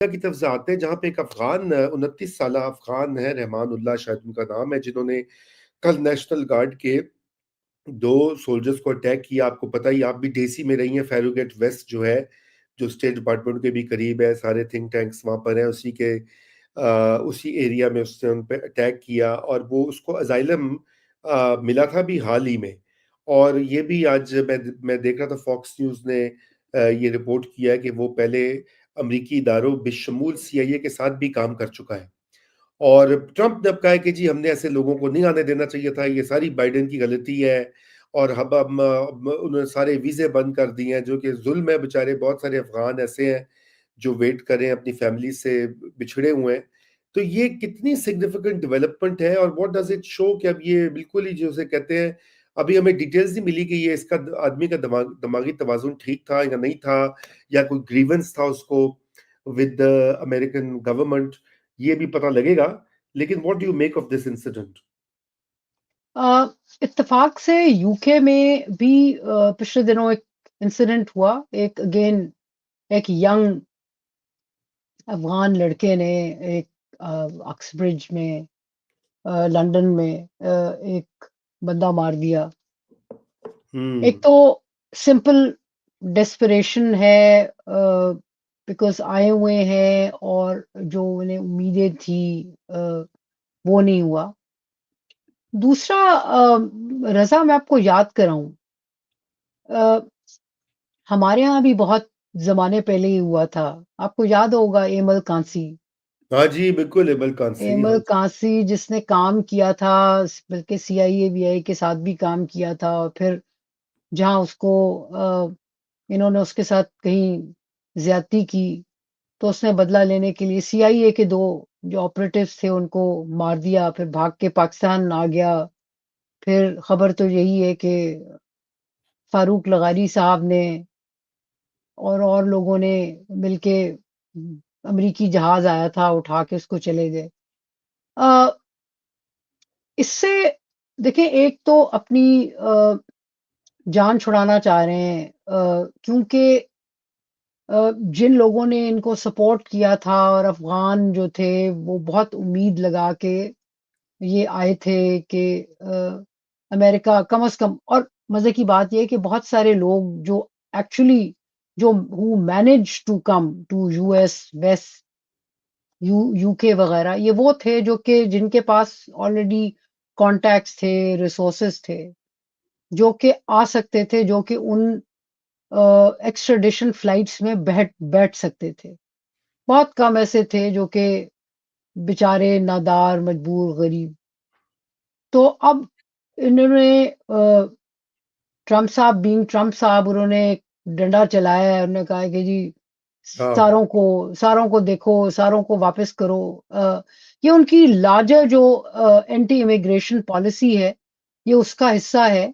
की तरफ से आते हैं, जहाँ पे एक अफ़गान 29 साला अफ़गान है, रहमानुल्लाह शायद उनका नाम है, जिन्होंने कल नेशनल गार्ड के 2 सोल्जर्स को अटैक किया। आपको पता ही, आप भी ढेसी में रही हैं, फैरोगेट वेस्ट जो है, जो स्टेट डिपार्टमेंट के भी करीब है, सारे थिंक टैंक्स वहाँ पर हैं, उसी एरिया में उसने उन पे अटैक किया और वो उसको असाइलम मिला था भी हाल ही में। और ये भी आज मैं देख रहा था, फॉक्स न्यूज़ ने ये रिपोर्ट किया है कि वो पहले अमरीकी इदारों बिशमूल सीआईए के साथ भी काम कर चुका है। और ट्रंप ने अब कहा है कि जी हमने ऐसे लोगों को नहीं आने देना चाहिए था, ये सारी बाइडेन की गलती है। और अब उन्होंने सारे वीज़े बंद कर दिए हैं, जो कि जुल्म है। बेचारे बहुत सारे अफ़गान ऐसे हैं जो वेट कर रहे हैं, अपनी फैमिली से बिछड़े हुए हैं। तो ये कितनी सिग्निफिकेंट डेवलपमेंट है, और व्हाट डज़ इट शो कि अब ये बिल्कुल ही जिसे कहते हैं, अभी हमें डिटेल्स नहीं मिली कि ये इसका आदमी का दिमागी तवाज़ुन ठीक था या नहीं था, या कोई ग्रीवेंस था उसको विद द अमेरिकन गवर्नमेंट, ये भी पता लगेगा। लेकिन what do you make of this incident? Uh, इत्तेफाक से यूके में भी पिछले दिनों एक इंसिडेंट हुआ। एक अगेन एक यंग अफगान लड़के ने एक ऑक्सब्रिज में लंदन में एक बंदा मार दिया। एक हम्म। तो सिंपल डेस्परेशन है, बिकॉज आए हुए हैं और जो उन्हें उम्मीदें थी अ, वो नहीं हुआ। दूसरा, रज़ा, मैं आपको याद कराऊं, अ, हमारे यहाँ भी बहुत ज़माने पहले ही हुआ था। आपको याद होगा एमल कांसी। हाँ जी, बिल्कुल एबल कांसी, हाँ एमल जी। कांसी जिसने काम किया था, बल्कि सीआईए वीआई के साथ भी काम किया था, और फिर जहाँ उसको इन्होंने उसके साथ कहीं ज्यादती की, तो उसने बदला लेने के लिए सीआईए के 2 जो ऑपरेटिव्स थे उनको मार दिया, फिर भाग के पाकिस्तान आ गया। फिर खबर तो यही है कि फारूक लगारी साहब ने और लोगों ने मिलके अमेरिकी जहाज आया था, उठा के उसको चले गए। अ, इससे देखें, एक तो अपनी जान छुड़ाना चाह रहे हैं, क्योंकि जिन लोगों ने इनको सपोर्ट किया था और अफगान जो थे वो बहुत उम्मीद लगा के ये आए थे कि अमेरिका कम से कम। और मजे की बात ये है कि बहुत सारे लोग जो एक्चुअली जो who manage to come to US west UK वगैरह, ये वो थे जो कि जिनके पास ऑलरेडी कॉन्टैक्ट्स थे, रिसोर्सेज थे, जो कि आ सकते थे, जो कि उन एक्स्ट्राडिशन फ्लाइट्स में बैठ बैठ सकते थे। बहुत कम ऐसे थे जो कि बेचारे नादार, मजबूर, गरीब। तो अब इन्होंने ट्रम्प साहब बीइंग ट्रम्प साहब, उन्होंने एक डंडा चलाया है। उन्होंने कहा है कि जी हाँ। सारों को देखो, सारों को वापस करो। ये उनकी लार्जर जो एंटी इमिग्रेशन पॉलिसी है, ये उसका हिस्सा है।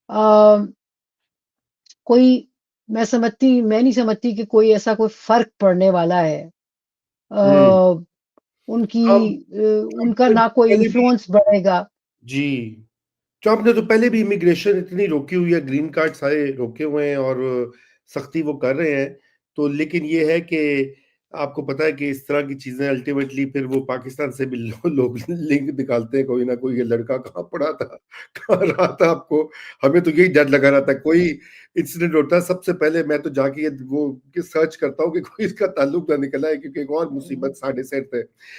अ, कोई मैं नहीं समझती कि कोई ऐसा कोई फर्क पड़ने वाला है। हम्म। अ, उनकी अब उनका ट्रम्प ने ना कोई पहले भी, इन्फ्लुएंस बढ़ेगा। जी, ट्रम्प ने तो पहले भी इमिग्रेशन इतनी रोकी हुई है, ग्रीन कार्ड सारे रोके हुए हैं, और सख्ती वो कर रहे हैं। तो लेकिन ये है कि आपको पता है कि इस तरह की चीजें अल्टीमेटली फिर वो पाकिस्तान से भी लोग लिंक निकालते हैं, कोई ना कोई, ये लड़का कहाँ पड़ा था, कहाँ रहा था आपको। हमें तो यही डर लगा रहता है, कोई इंसिडेंट होता है सबसे पहले मैं तो जाके वो सर्च करता हूँ कि कोई इसका ताल्लुक ना निकला है, क्योंकि एक और मुसीबत साढ़े सिर पे